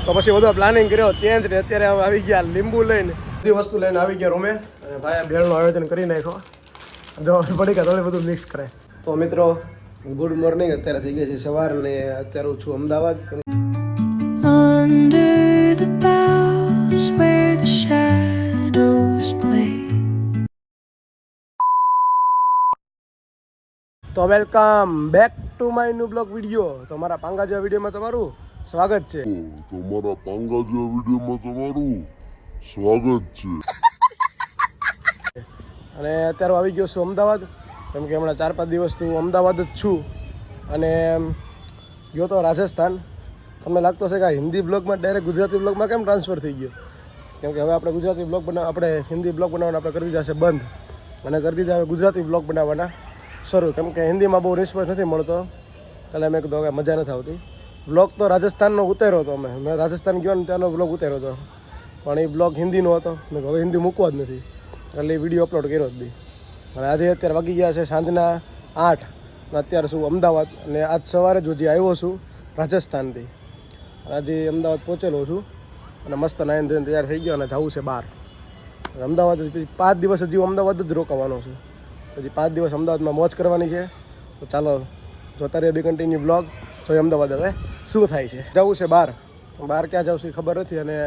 તો પછી બધો પ્લાનિંગ કર્યો ચેન્જ ને અત્યારે આવી ગયા લીંબુ લઈને બધી વસ્તુ લઈને આવી ગયા રૂમે અને ભાઈ ભેળનું આયોજન કરી નાખ્યો જો પડી ગયા થોડી બધું મિક્સ કરે. તો મિત્રો ગુડ મોર્નિંગ. અત્યારે થઈ ગઈ છે સવાર ને અત્યારે હું છું અમદાવાદ. તો welcome back to my new blog video. તો મારા પાંગા જેવા વિડીયોમાં તમારું સ્વાગત છે. અને અત્યારે આવી ગયો છું અમદાવાદ, કેમ કે હમણાં 4-5 દિવસથી હું અમદાવાદ જ છું. અને ગયો તો રાજસ્થાન. તમને લાગતો હશે કે હિન્દી બ્લોગમાં ડાયરેક્ટ ગુજરાતી બ્લોગમાં કેમ ટ્રાન્સફર થઈ ગયો, કેમ કે હવે આપણે ગુજરાતી બ્લોગ આપણે હિન્દી બ્લોગ બનાવવાના આપણે કરી દીધા છે બંધ અને કરી દીધા હવે ગુજરાતી બ્લોગ બનાવવાના શરૂ. કેમ કે હિન્દીમાં બહુ રિસ્પોન્સ નથી મળતો એટલે મેં કીધું કે મજા નથી આવતી. બ્લોગ તો રાજસ્થાનનો ઉતાર્યો હતો મેં રાજસ્થાન ગયો ને ત્યાંનો બ્લોગ ઉતાર્યો હતો, પણ એ બ્લોગ હિન્દીનો હતો. મેં હવે હિન્દી મૂકવા જ નથી એટલે એ વિડીયો અપલોડ કર્યો જ નહીં. અને આજે અત્યારે વાગી ગયા છે સાંજના 8 અને અત્યારે શું અમદાવાદ. અને આજ સવારે જ હજી આવ્યો છું રાજસ્થાનથી. આજે અમદાવાદ પહોંચેલો છું અને મસ્ત નાઈન ધોઈને તૈયાર થઈ ગયો અને જવું છે બહાર અમદાવાદ. પછી 5 દિવસ હજી અમદાવાદ જ રોકાવાનો છું. પછી 5 દિવસ અમદાવાદમાં મોજ કરવાની છે. તો ચાલો જોતા રહીએ બી કન્ટિન્યુ બ્લોગ. તો અમદાવાદ હવે શું થાય છે. જવું છે બહાર. બહાર ક્યાં જવું છે એ ખબર નથી. અને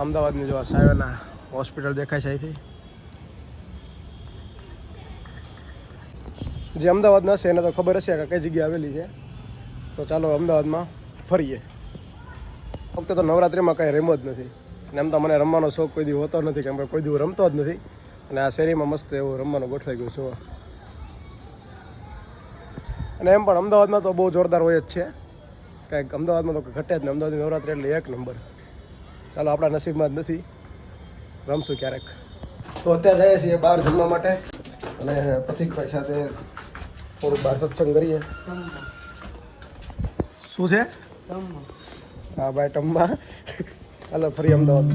અમદાવાદની જો સાયના હોસ્પિટલ દેખાય છે અહીંથી. જે અમદાવાદના હશે એને તો ખબર હશે કે કઈ જગ્યાએ આવેલી છે. તો ચાલો અમદાવાદમાં ફરીએ. વખતે તો નવરાત્રિમાં કાંઈ રમ્યો જ નથી અને એમ તો મને રમવાનો શોખ કોઈ દી હોતો નથી, કેમ કે કોઈ દી રમતો જ નથી. અને આ શેરીમાં મસ્ત એવું રમવાનું ગોઠવાઈ ગયું છું. અને એમ પણ અમદાવાદમાં તો બહુ જોરદાર હોય જ છે, કંઈક અમદાવાદમાં તો ઘટે જ ને. અમદાવાદની નવરાત્રિ એટલે એક નંબર. ચાલો આપણા નસીબમાં જ નથી, રમશું ક્યારેક. તો અત્યારે જઈએ છીએ બહાર જમવા માટે અને પ્રતિકભાઈ સાથે થોડુંક બહાર સત્સંગ કરીએ. શું છે? હા ભાઈ ટમ્બા. ચાલો ફરી અમદાવાદ.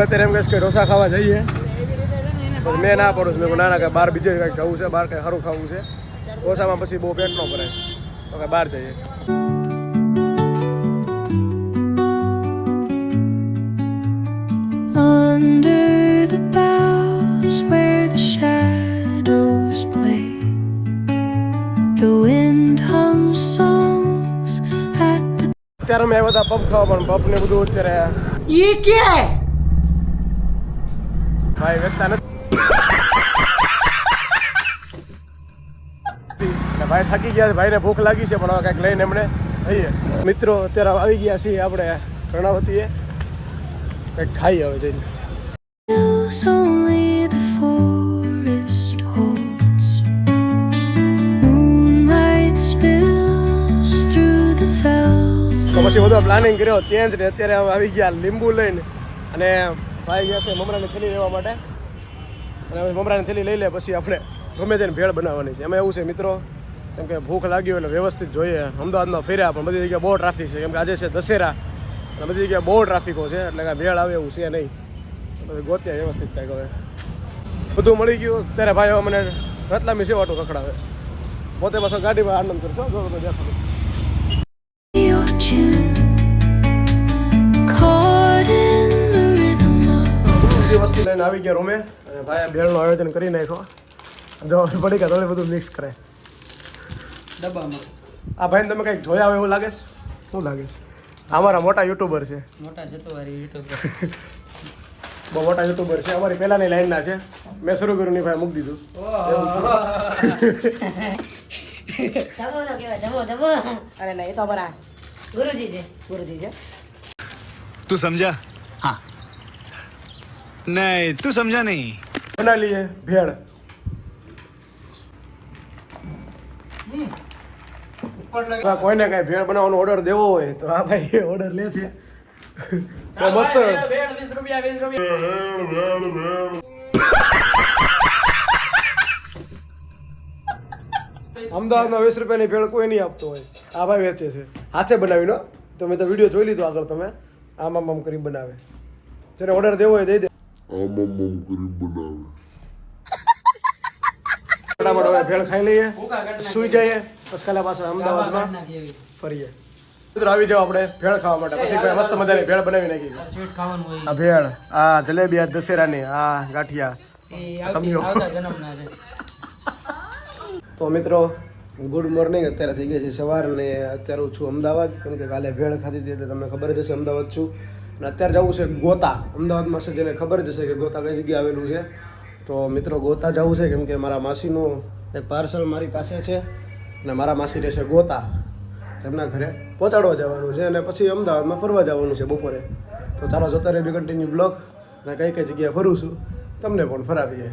અત્યારે એમ કહીશ કે ઢોસા ખાવા જઈએ, મેં ના પડું. મેં ના કે બહાર બીજે કંઈક જવું છે, બહાર કંઈ સારું ખાવું છે. ઢોસામાં પછી બહુ પેટ ન ભરાય તો કે બહાર જઈએ. અત્યારે મેં બધા પબ ખાવા, પણ પબ ને બધું અત્યારે ભાઈ વેચતા નથી. ભાઈ થાકી ગયા છે, ભાઈને ભૂખ લાગી છે, પણ હવે કંઈક લઈને એમણે જઈએ. મિત્રો અત્યારે આવી ગયા છીએ આપણે કર્ણાવતીએ, કંઈક ખાઈએ હવે જઈને. તો પછી બધો પ્લાનિંગ કર્યો ચેન્જ ને અત્યારે આવી ગયા લીંબુ લઈને. અને ભાઈ ગયા છે મમરાની થેલી લેવા માટે. અને હવે મમરાની થેલી લઈ લે પછી આપણે ગમે તેને ભેળ બનાવવાની છે. એમાં એવું છે મિત્રો, કેમ કે ભૂખ લાગી હોય એટલે વ્યવસ્થિત જોઈએ. અમદાવાદમાં ફર્યા પણ બધી જગ્યાએ બહુ ટ્રાફિક છે, કેમ કે આજે છે દશેરા અને બધી જગ્યાએ બહુ ટ્રાફિકો છે, એટલે કાંઈ ભેળ આવે એવું છે નહીં. પછી ગોત્યા વ્યવસ્થિત કાંઈક. હવે બધું મળી ગયું. ત્યારે ભાઈ હવે મને રતલામી સેવાટું રખડાવે. પોતે પાછો ગાડીમાં આનંદ કરશો. દેખાડું વસ્તુ લઈને આવી ગયા રૂમે અને ભાઈ ભેળનું આયોજન કરી નાખ્યો. જો પડી ગયા થોડી બધું મિક્સ કરે ડબ્બામાં. આ ભાઈને તમે કંઈક જોયા હોય એવું લાગે છે? શું લાગે છે? અમારા મોટા યુટ્યુબર છે. મોટા છે તો યુટ્યુબર બહુ મોટા યુટ્યુબર છે. અમારી પહેલાની લાઈનના છે. મેં શરૂ કર્યું નહીં ભાઈ મૂકી દીધું. અરે નહીં, તો અમારા ગુરુજી છે. ગુરુજી છે. તું સમજા? હા. નહીં તું સમજા નહીં. બનાવી લઈએ ભેળ. કોઈને કઈ ભેળ બનાવવાનો ઓર્ડર દેવો હોય તો આ ભાઈ ઓર્ડર લે છે. તો મસ્ત ભેળ 20 રૂપિયા. અમદાવાદમાં 20 રૂપિયાની ભેળ કોઈ નહીં આપતો હોય. આ ભાઈ વેચે છે હાથે બનાવીનો. તો મેં તો વિડીયો જોઈ લીધો આગળ. તમે આમ આમ કરી બનાવે. જેને ઓર્ડર દેવો હોય દઈ દે. આમ કરી બનાવે. ફટાફટ હવે ભેળ ખાઈ લઈએ, સુઈ જઈએ, પછી કાલે પાછા અમદાવાદમાં ફરીએ. મિત્રો આવી જાઓ આપણે ભેળ ખાવા માટે. પ્રતિકભાઈ મસ્ત મજાની ભેળ બનાવી નાખી. આ ભેળ, આ જલેબી, આ દશેરાની, આ ગાંઠિયા. તો મિત્રો ગુડ મોર્નિંગ. અત્યારે થઈ ગઈ છે સવાર ને અત્યારે હું છું અમદાવાદ, કેમ કે કાલે ભેળ ખાધી હતી એટલે તમને ખબર જ હશે અમદાવાદ છું. અને અત્યારે જવું છે ગોતા. અમદાવાદમાં છે જેને ખબર જ હશે કે ગોતા કઈ જગ્યાએ આવેલું છે. તો મિત્રો ગોતા જવું છે કેમ કે મારા માસીનું એક પાર્સલ મારી પાસે છે અને મારા માસી રહેશે ગોતા. તેમના ઘરે પહોંચાડવા જવાનું છે અને પછી અમદાવાદમાં ફરવા જવાનું છે બપોરે. તો ચાલો જોતા રહે બી કન્ટિન્યુ બ્લોગ અને કઈ કઈ જગ્યાએ ફરું છું તમને પણ ફરાવીએ.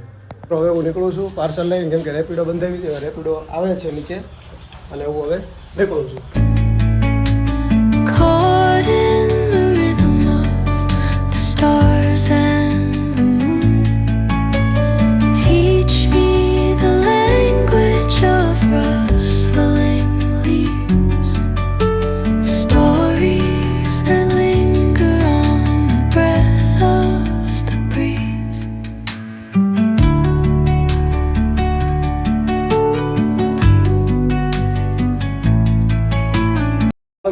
તો હવે હું નીકળું છું પાર્સલ લઈને, કેમ કે રેપિડો બંધાવી દે, રેપિડો આવે છે નીચે અને હું હવે નીકળું છું. Caught in the rhythm of the stars and the moon. Teach me the language of rustling leaves. Stories that linger on the breath of the breeze.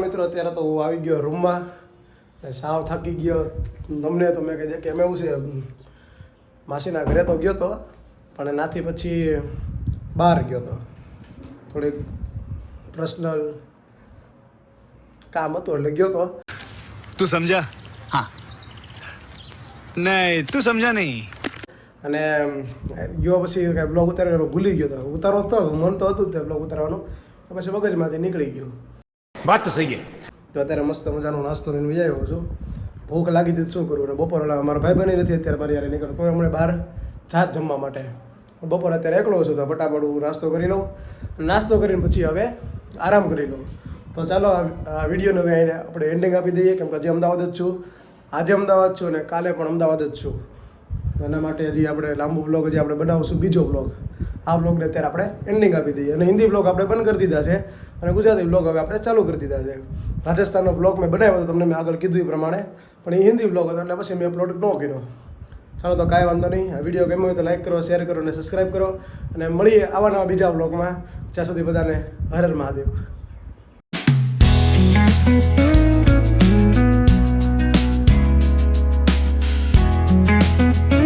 મિત્રો અત્યારે તો હું આવી ગયો રૂમમાં, સાવ થાકી ગયો. તમને તો મેં કહી દે કે એમ એવું છે, માસીના ઘરે તો ગયો તો પણ એનાથી પછી બહાર ગયો તો, થોડીક પર્સનલ કામ હતું એટલે ગયો તો. तू समझा? हाँ नहीं तू समझा नहीं. અને ગયો પછી કાંઈ બ્લોગ ઉતારીને ભૂલી ગયો તો. ઉતારવો તો મન તો હતું જ તે બ્લોગ ઉતારવાનું, પછી મગજમાંથી નીકળી ગયું. बात तो सही है. તો અત્યારે મસ્ત મજાનો નાસ્તો લઈને જઈ આવ્યો છું. ભૂખ લાગી હતી શું કરું, અને બપોર મારા ભાઈ બની નથી અત્યારે મારી યારે નીકળતો, તો હમણાં બહાર જાત જમવા માટે. બપોર અત્યારે એકલો છું તો ફટાફટ હું નાસ્તો કરી લઉં. નાસ્તો કરીને પછી હવે આરામ કરી લઉં. તો ચાલો આ વિડીયોને હવે આપણે એન્ડિંગ આપી દઈએ, કેમ કે હજી અમદાવાદ જ છું. આજે અમદાવાદ છું અને કાલે પણ અમદાવાદ જ છું. એના માટે હજી આપણે લાંબુ બ્લોગ હજી આપણે બનાવશું, બીજો બ્લોગ. આ બ્લોગને અત્યારે આપણે એન્ડિંગ આપી દઈએ. અને હિન્દી બ્લોગ આપણે બંધ કરી દીધા છે અને ગુજરાતી બ્લોગ હવે આપણે ચાલુ કરી દીધા છે. રાજસ્થાનનો બ્લોગ મેં બનાવ્યો હતો તમને મેં આગળ કીધું એ પ્રમાણે, પણ એ હિન્દી બ્લોગ હતો એટલે પછી મેં અપલોડ ન કર્યો. ચાલો તો કાંઈ વાંધો નહીં. આ વિડીયો ગમ્યો હોય તો લાઈક કરો, શેર કરો અને સબસ્ક્રાઈબ કરો. અને મળીએ આવા નવા બીજા બ્લોગમાં. ત્યાં સુધી બધાને હર હર મહાદેવ.